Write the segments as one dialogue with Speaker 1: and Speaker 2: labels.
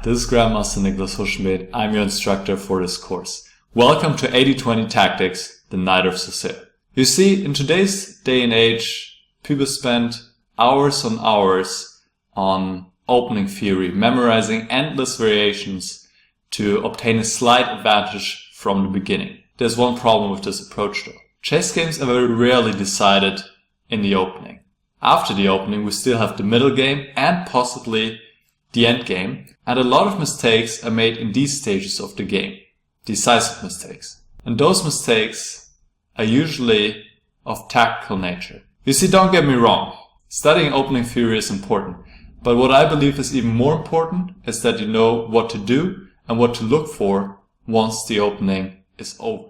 Speaker 1: this is Grandmaster Niclas Huschenbeth. I'm your instructor for this course. Welcome to 80-20 Tactics, the Knight of Sicily. You see, in today's day and age, people spend hours on hours on opening theory, memorizing endless variations to obtain a slight advantage from the beginning. There's one problem with this approach though. Chess games are very rarely decided in the opening. After the opening, we still have the middle game and possibly the end game, and a lot of mistakes are made in these stages of the game, decisive mistakes. And those mistakes are usually of tactical nature. You see, don't get me wrong, studying opening theory is important, but what I believe is even more important is that you know what to do and what to look for once the opening is over.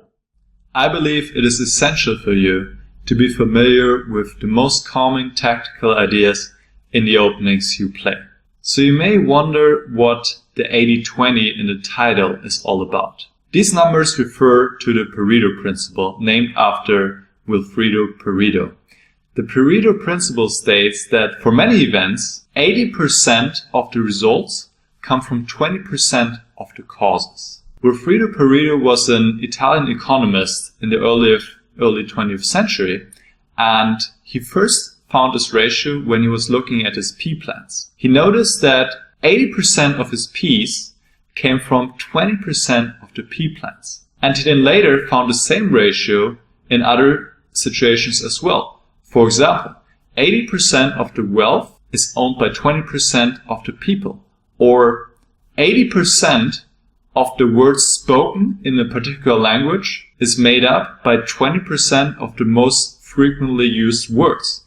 Speaker 1: I believe it is essential for you to be familiar with the most common tactical ideas in the openings you play. So you may wonder what the 80-20 in the title is all about. These numbers refer to the Pareto Principle, named after Wilfredo Pareto. The Pareto Principle states that for many events, 80% of the results come from 20% of the causes. Wilfredo Pareto was an Italian economist in the early 20th century, and he first found this ratio when he was looking at his P plans. He noticed that 80% of his Ps came from 20% of the P plans. And he then later found the same ratio in other situations as well. For example, 80% of the wealth is owned by 20% of the people, or 80% of the words spoken in a particular language is made up by 20% of the most frequently used words.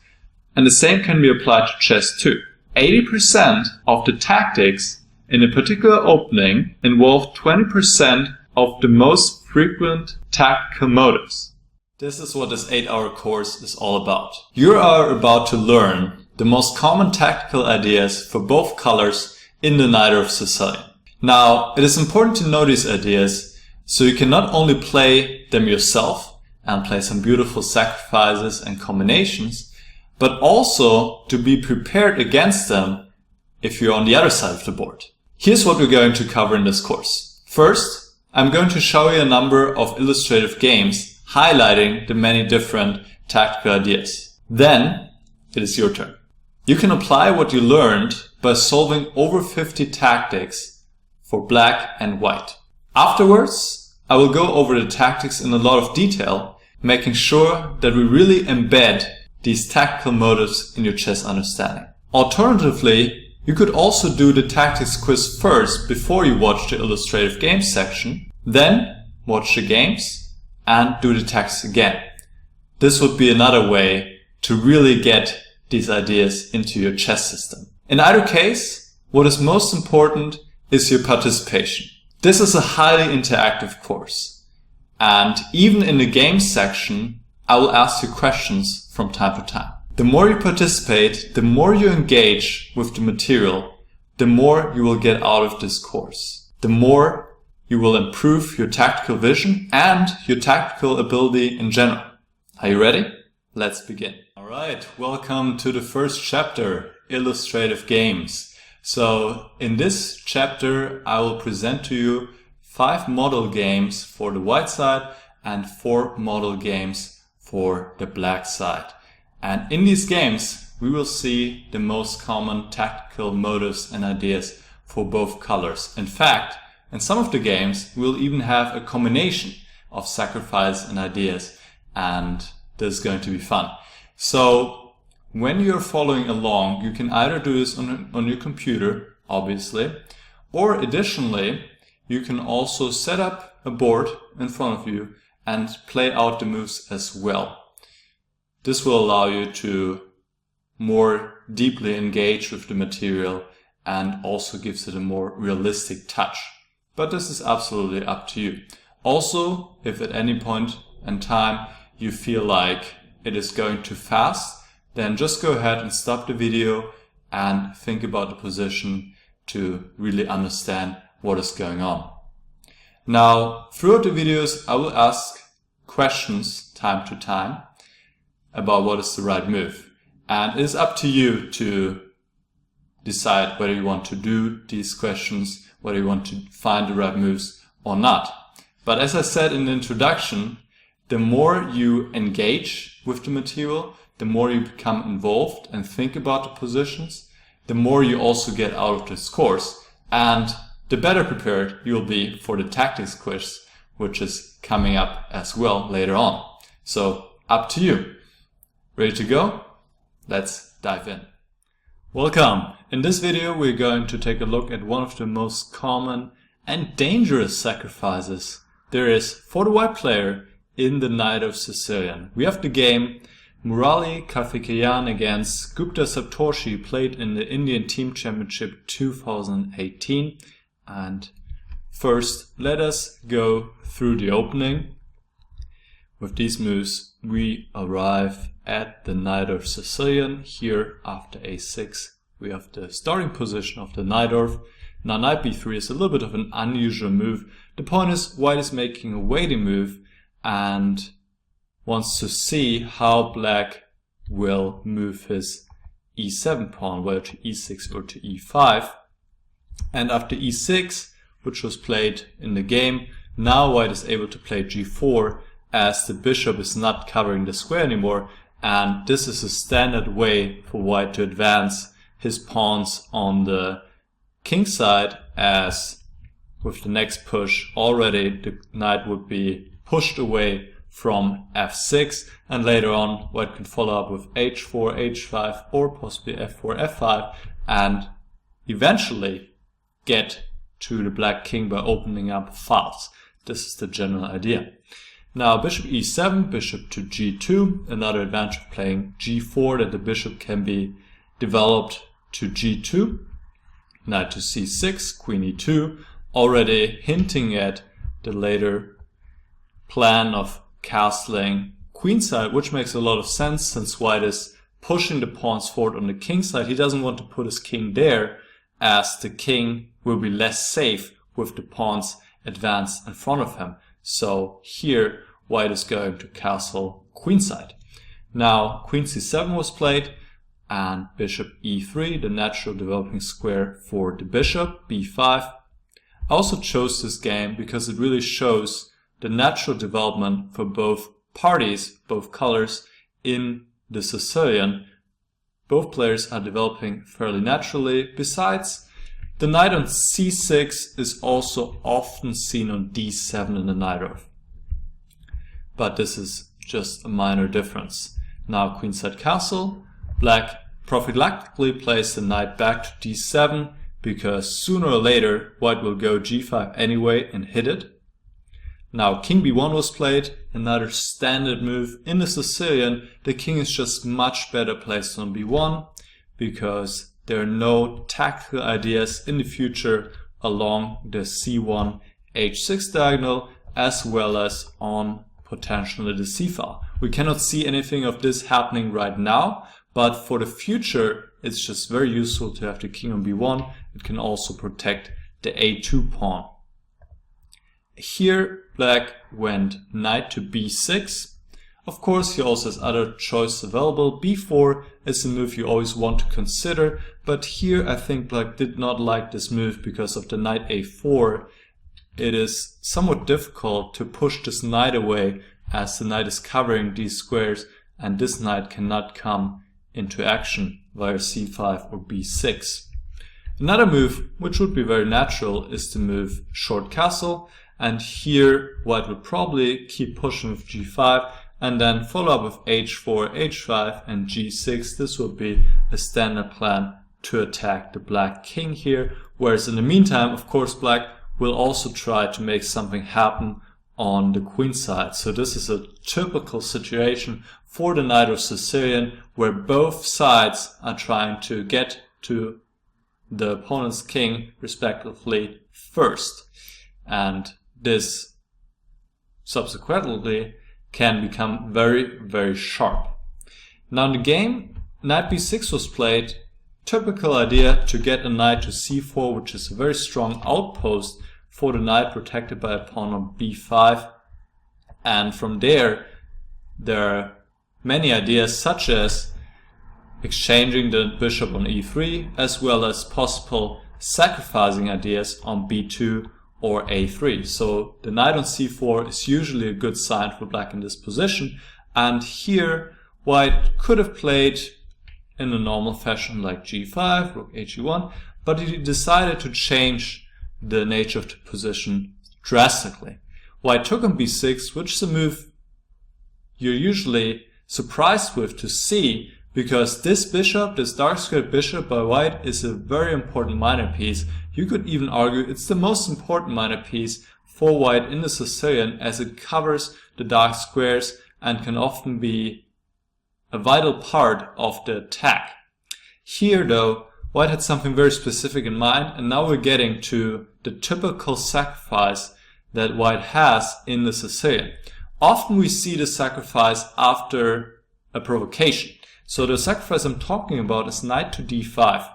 Speaker 1: And the same can be applied to chess too. 80% of the tactics in a particular opening involve 20% of the most frequent tactical motives. This is what this 8-hour course is all about. You are about to learn the most common tactical ideas for both colors in the Knight of Sicily. Now, it is important to know these ideas so you can not only play them yourself and play some beautiful sacrifices and combinations, but also to be prepared against them if you're on the other side of the board. Here's what we're going to cover in this course. First, I'm going to show you a number of illustrative games highlighting the many different tactical ideas. Then, it is your turn. You can apply what you learned by solving over 50 tactics for black and white. Afterwards, I will go over the tactics in a lot of detail, making sure that we really embed these tactical motives in your chess understanding. Alternatively, you could also do the tactics quiz first before you watch the Illustrative Games section, then watch the games and do the tactics again. This would be another way to really get these ideas into your chess system. In either case, what is most important is your participation. This is a highly interactive course, and even in the games section, I will ask you questions from time to time. The more you participate, the more you engage with the material, the more you will get out of this course. The more you will improve your tactical vision and your tactical ability in general. Are you ready? Let's begin. Alright, welcome to the first chapter, Illustrative Games. So in this chapter, I will present to you 5 model games for the white side and 4 model games for the black side. And in these games, we will see the most common tactical motives and ideas for both colors. In fact, in some of the games, we'll even have a combination of sacrifice and ideas, and this is going to be fun. So when you're following along, you can either do this on your computer, obviously, or additionally, you can also set up a board in front of you and play out the moves as well. This will allow you to more deeply engage with the material and also gives it a more realistic touch. But this is absolutely up to you. Also, if at any point in time you feel like it is going too fast, then just go ahead and stop the video and think about the position to really understand what is going on. Now, throughout the videos, I will ask questions time to time about what is the right move. And it is up to you to decide whether you want to do these questions, whether you want to find the right moves or not. But as I said in the introduction, the more you engage with the material, the more you become involved and think about the positions, the more you also get out of this course, and the better prepared you'll be for the tactics quiz, which is coming up as well later on. So up to you. Ready to go? Let's dive in. Welcome! In this video we're going to take a look at one of the most common and dangerous sacrifices there is for the white player in the Knight of Sicilian. We have the game Murali Karthikeyan against Gupta Saptorshi, played in the Indian Team Championship 2018. And first, let us go through the opening. With these moves, we arrive at the Knight of Sicilian. Here, after a6, we have the starting position of the Najdorf. Now, Knight b3 is a little bit of an unusual move. The point is, white is making a waiting move and wants to see how black will move his e7 pawn, whether to e6 or to e5. And after e6, which was played in the game, now white is able to play g4 as the bishop is not covering the square anymore, and this is a standard way for white to advance his pawns on the king side, as with the next push already the knight would be pushed away from f6, and later on white can follow up with h4, h5, or possibly f4, f5, and eventually get to the black king by opening up files. This is the general idea. Now bishop e7, bishop to g2, another advantage of playing g4, that the bishop can be developed to g2, knight to c6, queen e2, already hinting at the later plan of castling queenside, which makes a lot of sense since white is pushing the pawns forward on the king side. He doesn't want to put his king there, as the king will be less safe with the pawns advanced in front of him. So here white is going to castle queenside. Now queen c7 was played and bishop e3, the natural developing square for the bishop, b5. I also chose this game because it really shows the natural development for both parties, both colors in the Sicilian. Both players are developing fairly naturally. Besides, the knight on c6 is also often seen on d7 in the Najdorf. But this is just a minor difference. Now Queenside Castle, black prophylactically plays the knight back to d7 because sooner or later white will go g5 anyway and hit it. Now king b1 was played, another standard move in the Sicilian. The king is just much better placed on b1 because there are no tactical ideas in the future along the c1 h6 diagonal, as well as on potentially the c file. We cannot see anything of this happening right now, but for the future it's just very useful to have the king on b1. It can also protect the a2 pawn. Here black went knight to b6. Of course he also has other choices available. b4 is a move you always want to consider, but here I think black did not like this move because of the knight a4. It is somewhat difficult to push this knight away as the knight is covering these squares and this knight cannot come into action via c5 or b6. Another move, which would be very natural, is to move short castle, and here white would probably keep pushing with g5 and then follow up with h4, h5 and g6. This would be a standard plan to attack the black king here, whereas in the meantime, of course, black will also try to make something happen on the queen side. So this is a typical situation for the Knight of Sicilian, where both sides are trying to get to the opponent's king respectively first, and this subsequently can become very, very sharp. Now in the game, knight b6 was played. Typical idea to get a knight to c4, which is a very strong outpost for the knight, protected by a pawn on b5. And from there are many ideas, such as exchanging the bishop on e3, as well as possible sacrificing ideas on b2 or a3. So the knight on c4 is usually a good sign for black in this position, and here white could have played in a normal fashion like g5, rook he1, but he decided to change the nature of the position drastically. White took on b6, which is a move you're usually surprised with to see, because this bishop, this dark squared bishop by white, is a very important minor piece. You could even argue it's the most important minor piece for white in the Sicilian, as it covers the dark squares and can often be a vital part of the attack. Here though, white had something very specific in mind, and now we're getting to the typical sacrifice that white has in the Sicilian. Often we see the sacrifice after a provocation. So the sacrifice I'm talking about is knight to d5.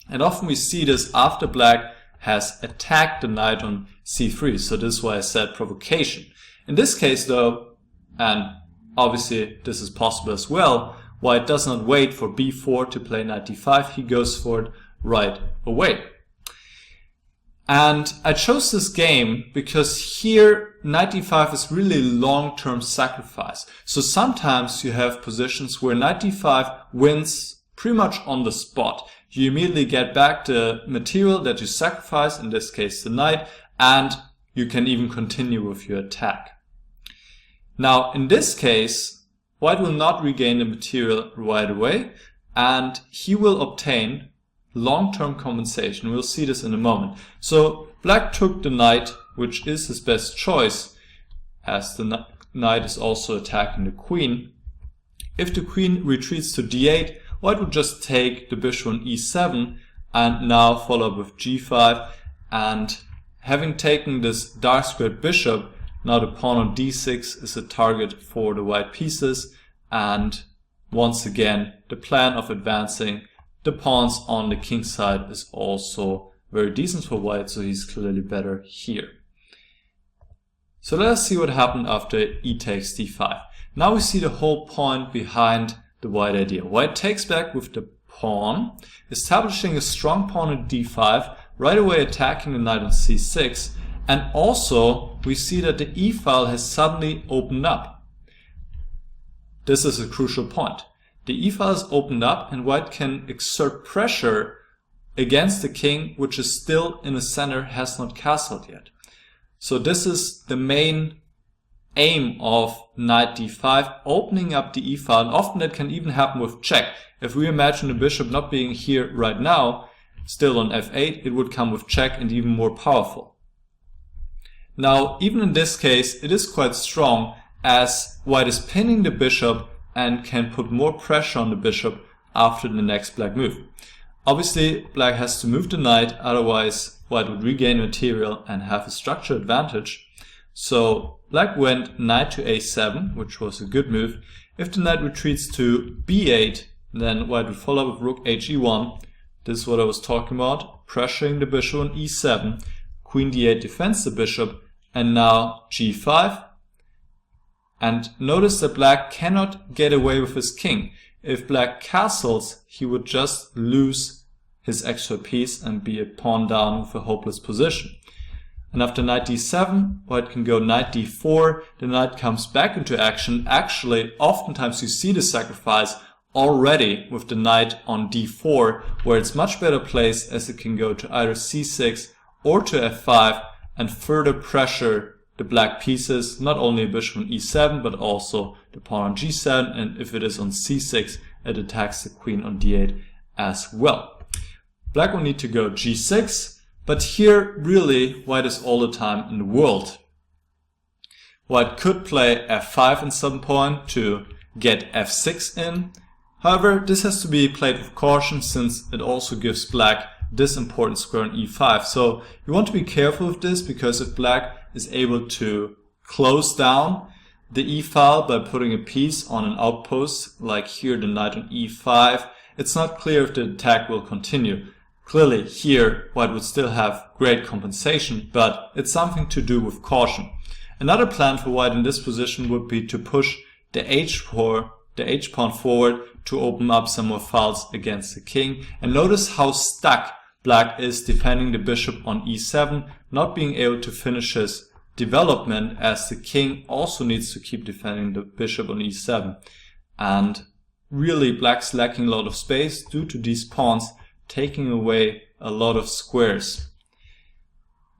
Speaker 1: And often we see this after black has attacked the knight on c3. So this is why I said provocation. In this case though, and obviously this is possible as well, white does not wait for b4 to play knight d5. He goes for it right away. And I chose this game because here knight d5 is really long-term sacrifice. So sometimes you have positions where knight d5 wins pretty much on the spot. You immediately get back the material that you sacrifice, in this case the knight, and you can even continue with your attack. Now in this case, white will not regain the material right away, and he will obtain long-term compensation. We'll see this in a moment. So black took the knight, which is his best choice, as the knight is also attacking the queen. If the queen retreats to d8, white would just take the bishop on e7 and now follow up with g5. And having taken this dark squared bishop, now the pawn on d6 is a target for the white pieces. And once again, the plan of advancing the pawns on the king side is also very decent for white, so he's clearly better here. So let us see what happened after e takes d5. Now we see the whole point behind the white idea. White takes back with the pawn, establishing a strong pawn at d5, right away attacking the knight on c6, and also we see that the e file has suddenly opened up. This is a crucial point. The e file is opened up and white can exert pressure against the king, which is still in the center, has not castled yet. So this is the main aim of knight d5, opening up the e file, and often that can even happen with check. If we imagine the bishop not being here right now, still on f8, it would come with check and even more powerful. Now, even in this case, it is quite strong, as white is pinning the bishop and can put more pressure on the bishop after the next black move. Obviously, black has to move the knight, otherwise white would regain material and have a structure advantage. So black went knight to a7, which was a good move. If the knight retreats to b8, then white would follow up with rook he1. This is what I was talking about, pressuring the bishop on e7. Queen d8 defends the bishop, and now g5. And notice that black cannot get away with his king. If black castles, he would just lose his extra piece and be a pawn down with a hopeless position. And after knight d7, white can go knight d4. The knight comes back into action. Actually, oftentimes you see the sacrifice already with the knight on d4, where it's much better placed, as it can go to either c6 or to f5 and further pressure the black pieces, not only a bishop on e7, but also the pawn on g7, and if it is on c6, it attacks the queen on d8 as well. Black will need to go g6, but here really white is all the time in the world. White could play f5 at some point to get f6 in. However, this has to be played with caution, since it also gives black this important square on e5. So you want to be careful with this, because if black is able to close down the e file by putting a piece on an outpost, like here the knight on e5, it's not clear if the attack will continue. Clearly here white would still have great compensation, but it's something to do with caution. Another plan for white in this position would be to push the h4 the h pawn forward to open up some more files against the king. And notice how stuck black is defending the bishop on e7, not being able to finish his development, as the king also needs to keep defending the bishop on e7. And really black's lacking a lot of space due to these pawns taking away a lot of squares.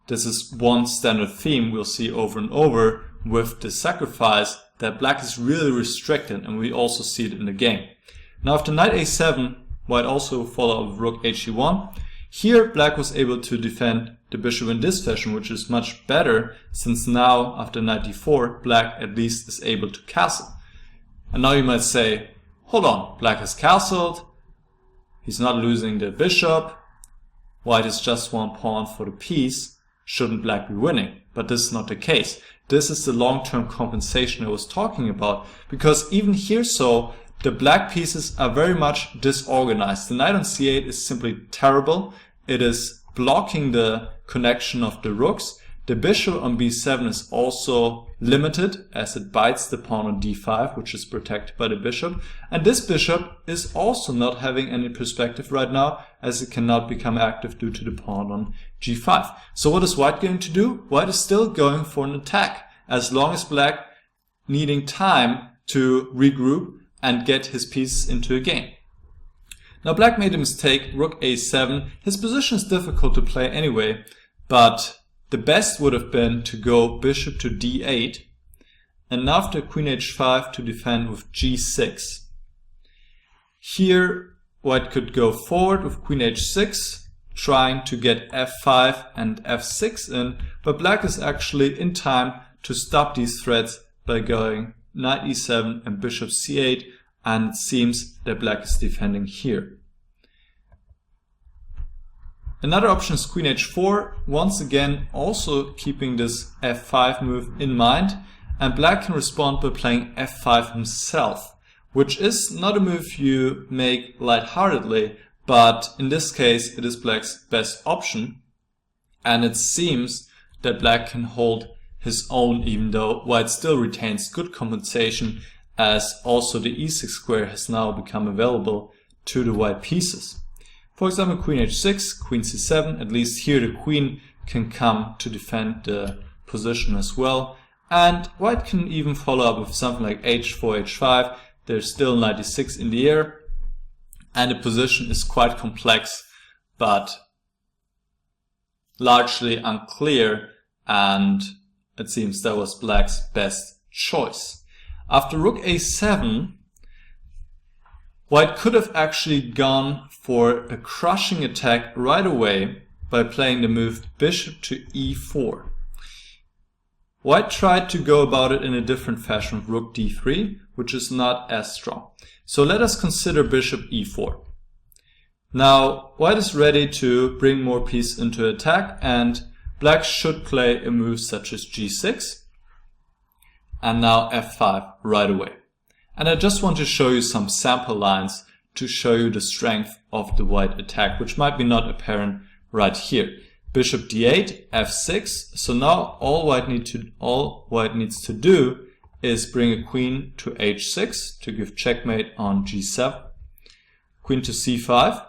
Speaker 1: This is one standard theme we'll see over and over with the sacrifice, that black is really restricted, and we also see it in the game. Now after knight a7, white also followed up with rook he1. Here black was able to defend the bishop in this fashion, which is much better, since now after knight d4 black at least is able to castle. And now you might say, hold on, black has castled, he's not losing the bishop, white is just one pawn for the piece, shouldn't black be winning? But this is not the case. This is the long-term compensation I was talking about, because even here the black pieces are very much disorganized. The knight on c8 is simply terrible. It is blocking the connection of the rooks. The bishop on b7 is also limited, as it bites the pawn on d5, which is protected by the bishop. And this bishop is also not having any perspective right now, as it cannot become active due to the pawn on g5. So what is white going to do? White is still going for an attack, as long as black needing time to regroup and get his pieces into a game. Now black made a mistake, rook a7. His position is difficult to play anyway, but the best would have been to go bishop to d8, and after queen h5 to defend with g6. Here white could go forward with queen h6, trying to get f5 and f6 in, but black is actually in time to stop these threats by going knight e7 and bishop c8, and it seems that black is defending here. Another option is queen h4, once again also keeping this f5 move in mind, and black can respond by playing f5 himself, which is not a move you make lightheartedly, but in this case it is black's best option, and it seems that black can hold his own, even though white still retains good compensation, as also the e6 square has now become available to the white pieces. For example, queen h6, queen c7, at least here the queen can come to defend the position as well. And white can even follow up with something like h4, h5. There's still knight e6 in the air, and the position is quite complex, but largely unclear, and it seems that was black's best choice. After rook a7, white could have actually gone for a crushing attack right away by playing the move bishop to e4. White tried to go about it in a different fashion with rook d3, which is not as strong. So let us consider bishop e4. Now white is ready to bring more pieces into attack, and black should play a move such as g6 and now f5 right away. And I just want to show you some sample lines to show you the strength of the white attack, which might be not apparent right here. Bishop d8, f6. So now all white needs to do is bring a queen to h6 to give checkmate on g7. Queen to c5,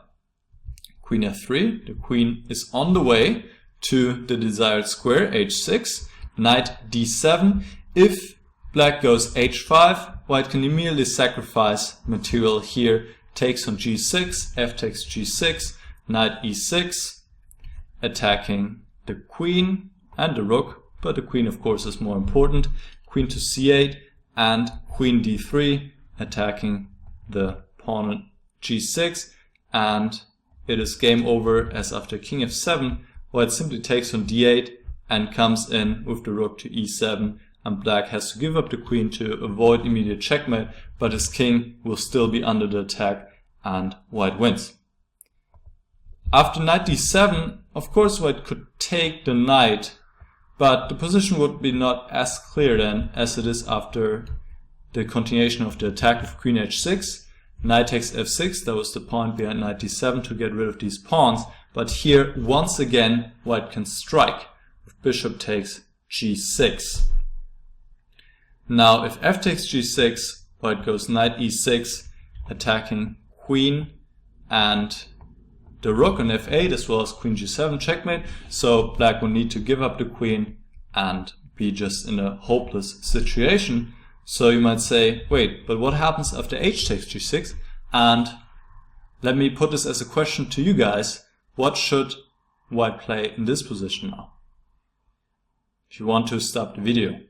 Speaker 1: queen f3. The queen is on the way to the desired square, h6. Knight d7. If black goes h5, white can immediately sacrifice material here, takes on g6, f takes g6, knight e6, attacking the queen and the rook, but the queen of course is more important. Queen to c8 and queen d3, attacking the pawn on g6, and it is game over, as after king f7, white simply takes on d8 and comes in with the rook to e7, and black has to give up the queen to avoid immediate checkmate, but his king will still be under the attack and white wins. After knight d7, of course white could take the knight, but the position would be not as clear then as it is after the continuation of the attack with queen h6. Knight takes f6, that was the point behind knight d7 to get rid of these pawns, but here once again white can strike. Bishop takes g6. Now if f takes g6, white goes knight e6, attacking queen and the rook on f8, as well as queen g7 checkmate. So black will need to give up the queen and be just in a hopeless situation. So you might say, wait, but what happens after h takes g6? And let me put this as a question to you guys. What should white play in this position now? If you want to stop the video.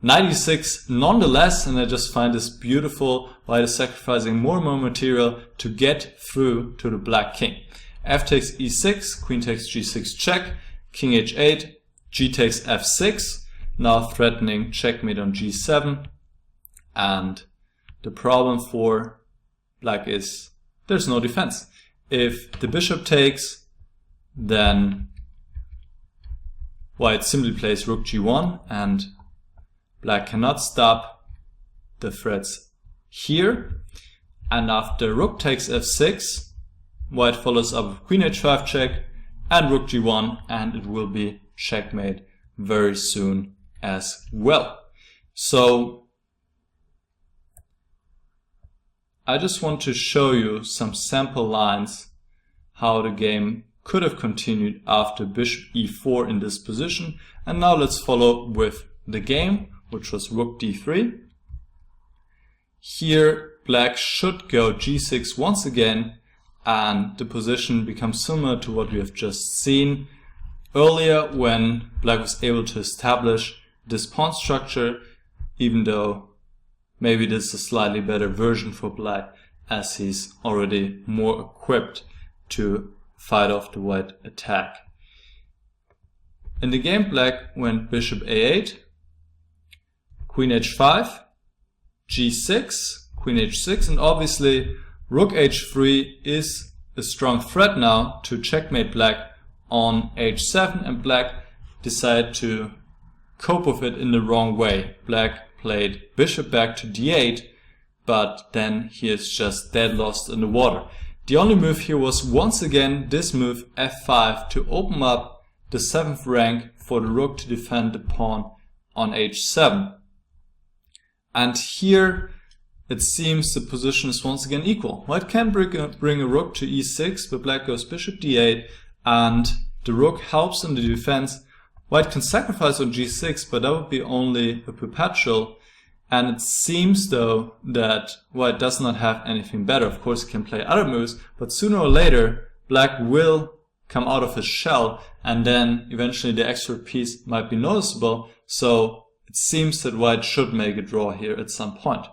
Speaker 1: Knight e6 nonetheless, and I just find this beautiful. White is sacrificing more and more material to get through to the black king. F takes e6, queen takes g6 check, king h8, g takes f6, now threatening checkmate on g7. And the problem for black is there's no defense. If the bishop takes, then white simply plays rook g1 and black cannot stop the threats here. And after rook takes f6, white follows up with queen h5 check and rook g1, and it will be checkmate very soon as well. So I just want to show you some sample lines how the game could have continued after bishop e4 in this position. And now let's follow with the game, which was rook d3. Here black should go g6 once again, and the position becomes similar to what we have just seen earlier when black was able to establish this pawn structure, even though maybe this is a slightly better version for black as he's already more equipped to fight off the white attack. In the game black went bishop a8, queen h5, g6, queen h6, and obviously rook h3 is a strong threat now to checkmate black on h7, and black decided to cope with it in the wrong way. Black played bishop back to d8, but then he is just dead lost in the water. The only move here was once again this move f5 to open up the 7th rank for the rook to defend the pawn on h7. And here it seems the position is once again equal. White can bring a rook to e6, but black goes bishop d8, and the rook helps in the defense. White can sacrifice on g6, but that would be only a perpetual. And it seems though that white does not have anything better. Of course he can play other moves, but sooner or later black will come out of his shell, and then eventually the extra piece might be noticeable. So it seems that white should make a draw here at some point.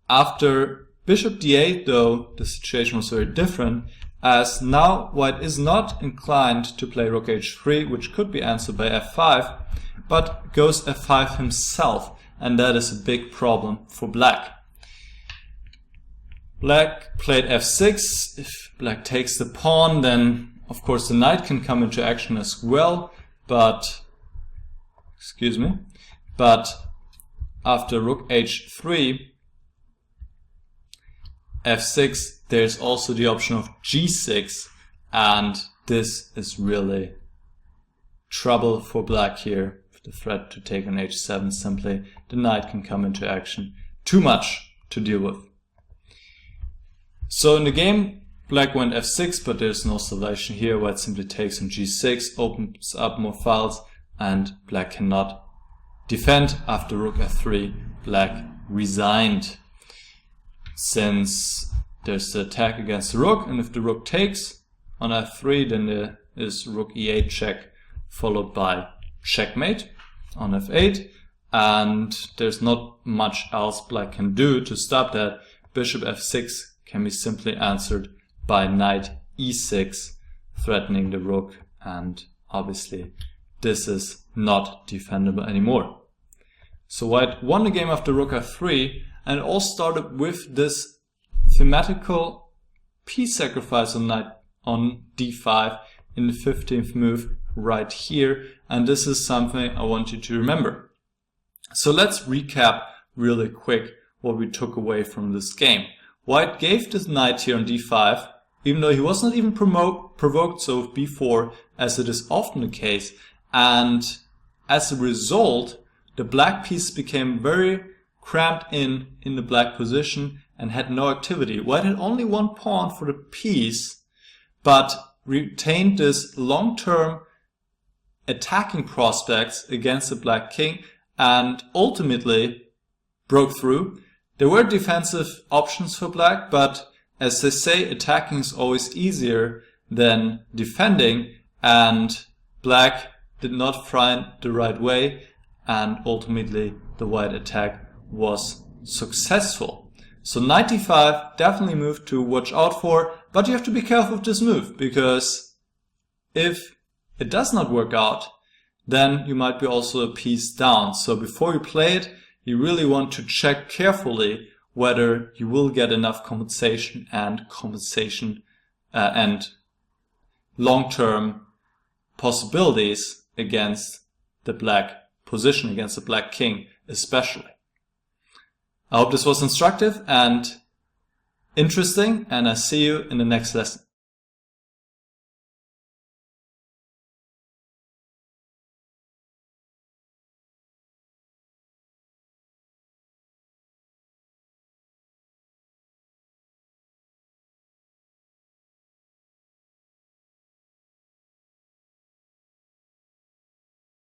Speaker 1: After bishop d8 though, the situation was very different, as now white is not inclined to play rook h3, which could be answered by f5, but goes f5 himself, and that is a big problem for black. Black played f6. If black takes the pawn, then of course the knight can come into action as well, but after rook h3, f6, there's also the option of g6, and this is really trouble for black here. The threat to take on h7, simply the knight can come into action. Too much to deal with. So in the game, black went f6, but there's no salvation here. White simply takes on g6, opens up more files, and black cannot defend. After rook f3, black resigned. Since there's the attack against the rook, and if the rook takes on f3, then there is rook e8 check, followed by checkmate on f8, and there's not much else black can do to stop that. Bishop f6 can be simply answered by knight e6, threatening the rook, and obviously this is not defendable anymore. So white won the game after rook f3, and it all started with this thematical piece sacrifice on knight on d5 in the 15th move right here, and this is something I want you to remember. So let's recap really quick what we took away from this game. White gave this knight here on d5, even though he was not even provoked so with b4, as it is often the case, and as a result the black piece became very cramped in the black position and had no activity. White had only one pawn for the piece, but retained this long-term attacking prospects against the black king and ultimately broke through. There were defensive options for black, but as they say, attacking is always easier than defending, and black did not find the right way, and ultimately the white attack was successful. So knight d5 definitely a move to watch out for, but you have to be careful with this move, because if it does not work out, then you might be also a piece down. So before you play it, you really want to check carefully whether you will get enough compensation and long-term possibilities against the black position, against the black king especially. I hope this was instructive and interesting, and I see you in the next lesson.